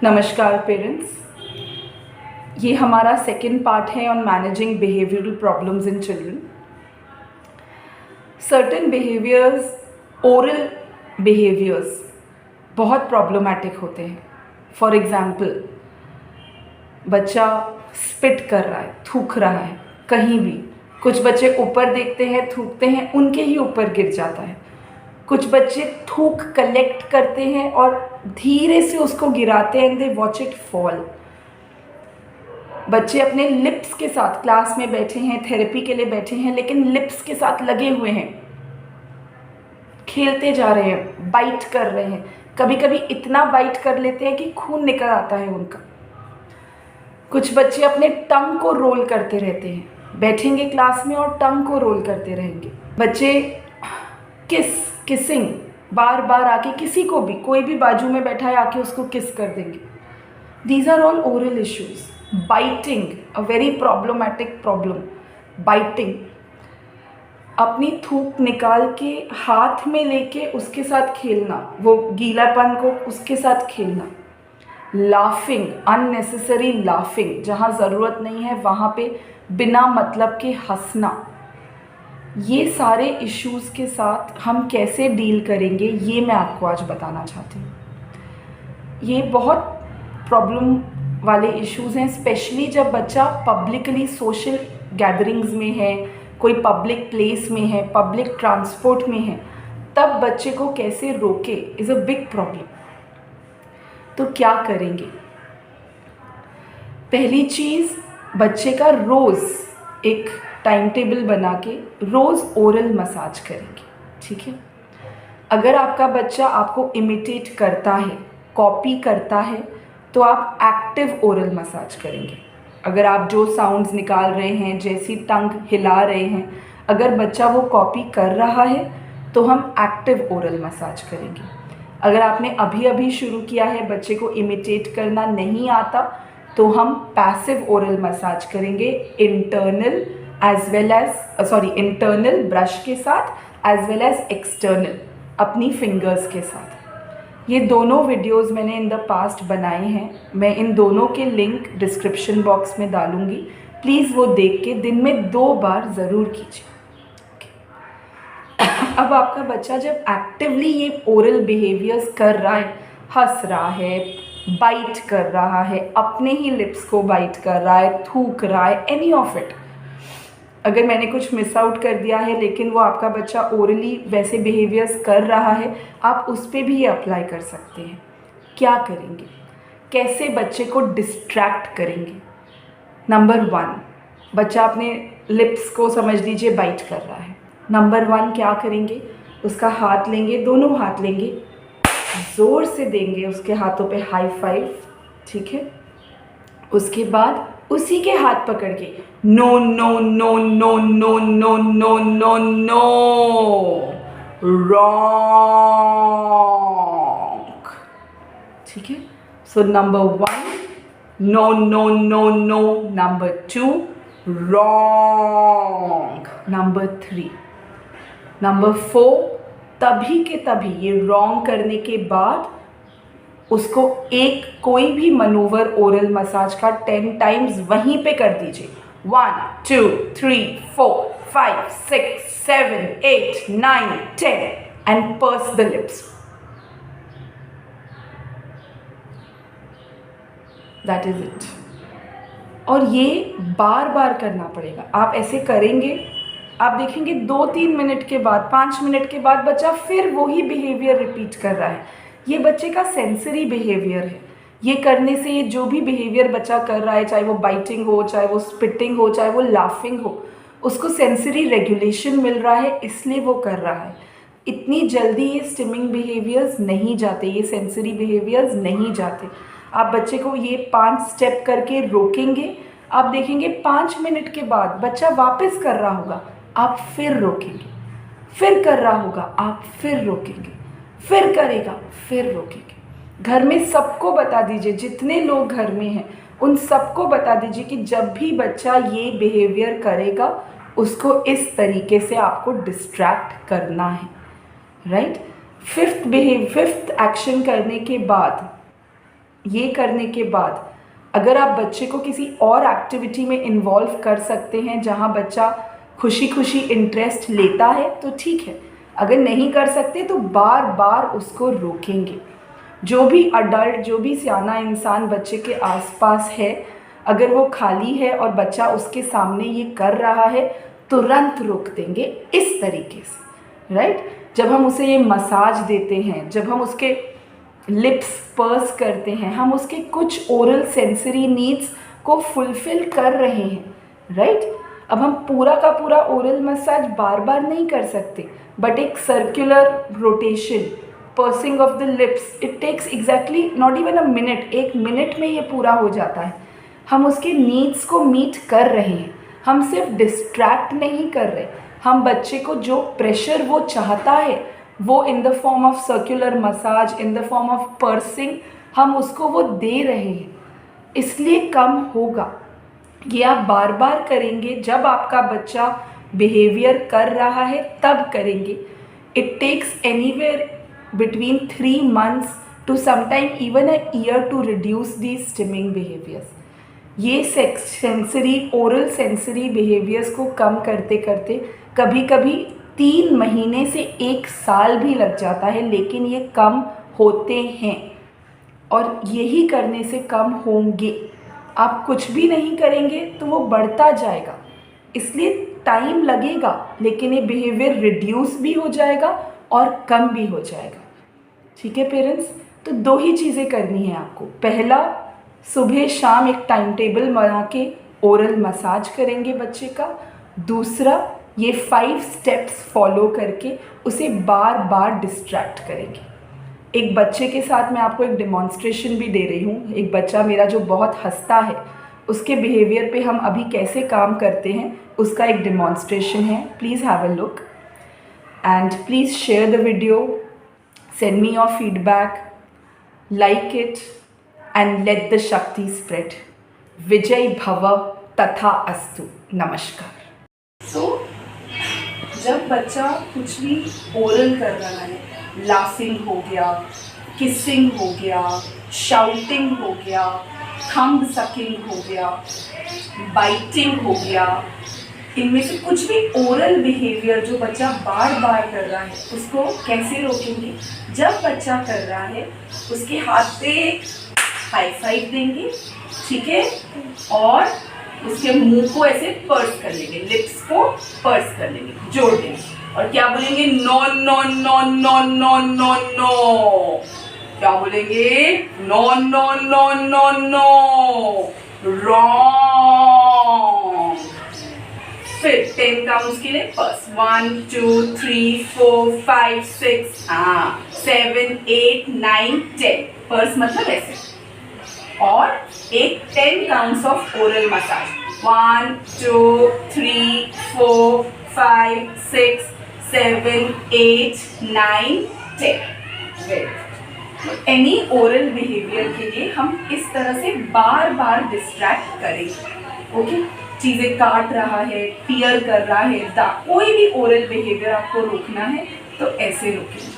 नमस्कार पेरेंट्स, ये हमारा सेकेंड पार्ट है on managing behavioural problems in children. Certain behaviours, oral behaviours बहुत प्रॉब्लमैटिक होते हैं। फॉर एग्ज़ाम्पल, बच्चा स्पिट कर रहा है, थूक रहा है कहीं भी। कुछ बच्चे ऊपर देखते हैं, थूकते हैं, उनके ही ऊपर गिर जाता है। कुछ बच्चे थूक कलेक्ट करते हैं और धीरे से उसको गिराते हैं and they watch it fall. बच्चे अपने लिप्स के साथ क्लास में बैठे हैं, थेरेपी के लिए बैठे हैं, लेकिन लिप्स के साथ लगे हुए हैं, खेलते जा रहे हैं, बाइट कर रहे हैं। कभी कभी इतना बाइट कर लेते हैं कि खून निकल आता है उनका। कुछ बच्चे अपने टंग को रोल करते रहते हैं, बैठेंगे क्लास में और टंग को रोल करते रहेंगे। बच्चे किसिंग बार बार आके किसी को भी, कोई भी बाजू में बैठा है आके उसको किस कर देंगे। These are all oral issues. Biting, a very problematic problem. Biting, अपनी थूक निकाल के हाथ में लेके उसके साथ खेलना, वो गीलापन को उसके साथ खेलना। लाफिंग, अननेसेसरी लाफिंग, जहाँ ज़रूरत नहीं है वहाँ पे बिना मतलब के हंसना। ये सारे इश्यूज़ के साथ हम कैसे डील करेंगे, ये मैं आपको आज बताना चाहती हूँ। ये बहुत प्रॉब्लम वाले इश्यूज़ हैं, स्पेशली जब बच्चा पब्लिकली सोशल गैदरिंग्स में है, कोई पब्लिक प्लेस में है, पब्लिक ट्रांसपोर्ट में है, तब बच्चे को कैसे रोके इज़ अ बिग प्रॉब्लम। तो क्या करेंगे? पहली चीज़, बच्चे का रोज़ एक टाइम टेबल बना के रोज़ ओरल मसाज करेंगे, ठीक है। अगर आपका बच्चा आपको इमिटेट करता है, कॉपी करता है, तो आप एक्टिव ओरल मसाज करेंगे। अगर आप जो साउंड्स निकाल रहे हैं, जैसी टंग हिला रहे हैं, अगर बच्चा वो कॉपी कर रहा है तो हम एक्टिव ओरल मसाज करेंगे। अगर आपने अभी शुरू किया है, बच्चे को इमिटेट करना नहीं आता, तो हम पैसिव ओरल मसाज करेंगे, इंटरनल ब्रश के साथ एज वेल एज एक्सटर्नल अपनी फिंगर्स के साथ। ये दोनों वीडियोस मैंने इन द पास्ट बनाए हैं, मैं इन दोनों के लिंक डिस्क्रिप्शन बॉक्स में डालूंगी। प्लीज़ वो देख के दिन में 2 बार ज़रूर कीजिए। अब आपका बच्चा जब एक्टिवली ये ओरल बिहेवियर्स कर रहा है, हंस रहा है, बाइट कर रहा है, अपने ही लिप्स को बाइट कर रहा है, थूक रहा है, एनी ऑफ इट, अगर मैंने कुछ मिस आउट कर दिया है लेकिन वो आपका बच्चा ओरली वैसे बिहेवियर्स कर रहा है, आप उस पर भी ये अप्लाई कर सकते हैं। क्या करेंगे? कैसे बच्चे को डिस्ट्रैक्ट करेंगे? नंबर 1, बच्चा अपने लिप्स को समझ लीजिए बाइट कर रहा है। नंबर 1 क्या करेंगे? उसका हाथ लेंगे, दोनों हाथ लेंगे, ज़ोर से देंगे उसके हाथों पे हाई फाइव, ठीक है। उसके बाद उसी के हाथ पकड़ के no no no no no no no no no, wrong, ठीक है। So number 1 no no no no, number 2 wrong, number 3, number 4 तभी के तभी ये रॉन्ग करने के बाद उसको एक कोई भी मनूवर ओरल मसाज का 10 टाइम्स वहीं पे कर दीजिए। 1 2 3 4 5 6 7 8 9 10 and purse the lips. That is it. और ये बार बार करना पड़ेगा। आप ऐसे करेंगे, आप देखेंगे 2-3 मिनट के बाद, 5 मिनट के बाद बच्चा फिर वही बिहेवियर रिपीट कर रहा है। ये बच्चे का सेंसरी बिहेवियर है। ये करने से ये जो भी बिहेवियर बच्चा कर रहा है, चाहे वो बाइटिंग हो, चाहे वो स्पिटिंग हो, चाहे वो लाफिंग हो, उसको सेंसरी रेगुलेशन मिल रहा है, इसलिए वो कर रहा है। इतनी जल्दी ये स्टिमिंग बिहेवियर्स नहीं जाते, ये सेंसरी बिहेवियर्स नहीं जाते। आप बच्चे को ये 5 स्टेप करके रोकेंगे, आप देखेंगे 5 मिनट के बाद बच्चा वापस कर रहा होगा, आप फिर रोकेंगे, फिर कर रहा होगा, आप फिर रोकेंगे, फिर करेगा, फिर रोकेंगे। घर में सबको बता दीजिए, जितने लोग घर में हैं उन सबको बता दीजिए कि जब भी बच्चा ये बिहेवियर करेगा उसको इस तरीके से आपको डिस्ट्रैक्ट करना है, राइट। 5th एक्शन करने के बाद ये करने के बाद अगर आप बच्चे को किसी और एक्टिविटी में इन्वॉल्व कर सकते हैं जहाँ बच्चा खुशी खुशी इंटरेस्ट लेता है तो ठीक है, अगर नहीं कर सकते तो बार बार उसको रोकेंगे। जो भी अडल्ट, जो भी सियाना इंसान बच्चे के आसपास है, अगर वो खाली है और बच्चा उसके सामने ये कर रहा है, तुरंत रोक देंगे इस तरीके से, राइट। जब हम उसे ये मसाज देते हैं, जब हम उसके लिप्स पर्स करते हैं, हम उसके कुछ ओरल सेंसरी नीड्स को फुलफ़िल कर रहे हैं, राइट। अब हम पूरा का पूरा ओरल मसाज बार बार नहीं कर सकते, बट एक circular rotation, pursing of the lips, it takes exactly not even a minute, 1 minute में ये पूरा हो जाता है। हम उसके नीड्स को मीट कर रहे हैं, हम सिर्फ डिस्ट्रैक्ट नहीं कर रहे। हम बच्चे को जो प्रेशर वो चाहता है वो in the form of circular massage, in the form of pursuing, हम उसको वो दे रहे हैं, इसलिए कम होगा। ये आप बार बार करेंगे, जब आपका बच्चा बिहेवियर कर रहा है तब करेंगे। It takes anywhere between 3 months to sometime even a year to reduce these stimming behaviors। ये सेंसरी, ओरल सेंसरी बिहेवियर्स को कम करते करते कभी कभी 3 महीने से 1 साल भी लग जाता है, लेकिन ये कम होते हैं और यही करने से कम होंगे। आप कुछ भी नहीं करेंगे तो वो बढ़ता जाएगा, इसलिए टाइम लगेगा, लेकिन ये बिहेवियर रिड्यूस भी हो जाएगा और कम भी हो जाएगा। ठीक है पेरेंट्स, तो 2 ही चीज़ें करनी है आपको। पहला, सुबह शाम एक टाइम टेबल बना के ओरल मसाज करेंगे बच्चे का। दूसरा, ये 5 स्टेप्स फॉलो करके उसे बार बार डिस्ट्रैक्ट करेंगे। एक बच्चे के साथ मैं आपको एक डेमॉन्स्ट्रेशन भी दे रही हूँ। एक बच्चा मेरा जो बहुत हंसता है, उसके बिहेवियर पे हम अभी कैसे काम करते हैं उसका एक डेमॉन्स्ट्रेशन है। Please have a look and please share the video, send me your feedback, like it and let the Shakti spread। विजय भव तथा अस्तु। नमस्कार। जब बच्चा कुछ भी ओरल कर रहा है, लाफिंग हो गया, किसिंग हो गया, शाउटिंग हो गया, थंब सकिंग हो गया, बाइटिंग हो गया, इनमें से कुछ भी ओरल बिहेवियर जो बच्चा बार बार कर रहा है उसको कैसे रोकेंगे? जब बच्चा कर रहा है उसके हाथ पे हाई फाइव देंगे, ठीक है, और उसके मुंह को ऐसे पर्स कर लेंगे, लिप्स को पर्स कर लेंगे, जोड़ देंगे, और क्या बोलेंगे? No no no no no no no. क्या बोलेंगे? No no no no no, wrong. फिर 10 काउंट्स के लिए पर्स, 1 2 3 4 5 6 7 8 9 10, पर्स मतलब ऐसे। और एक 10 counts of oral massage, 1 2 3 4 5 6 7 8 9 10। Any oral behaviour के लिए हम इस तरह से बार बार डिस्ट्रैक्ट करेंगे। ओके, चीज़ें काट रहा है, टीयर कर रहा है, कोई भी ओरल बिहेवियर आपको रोकना है तो ऐसे रोकेंगे।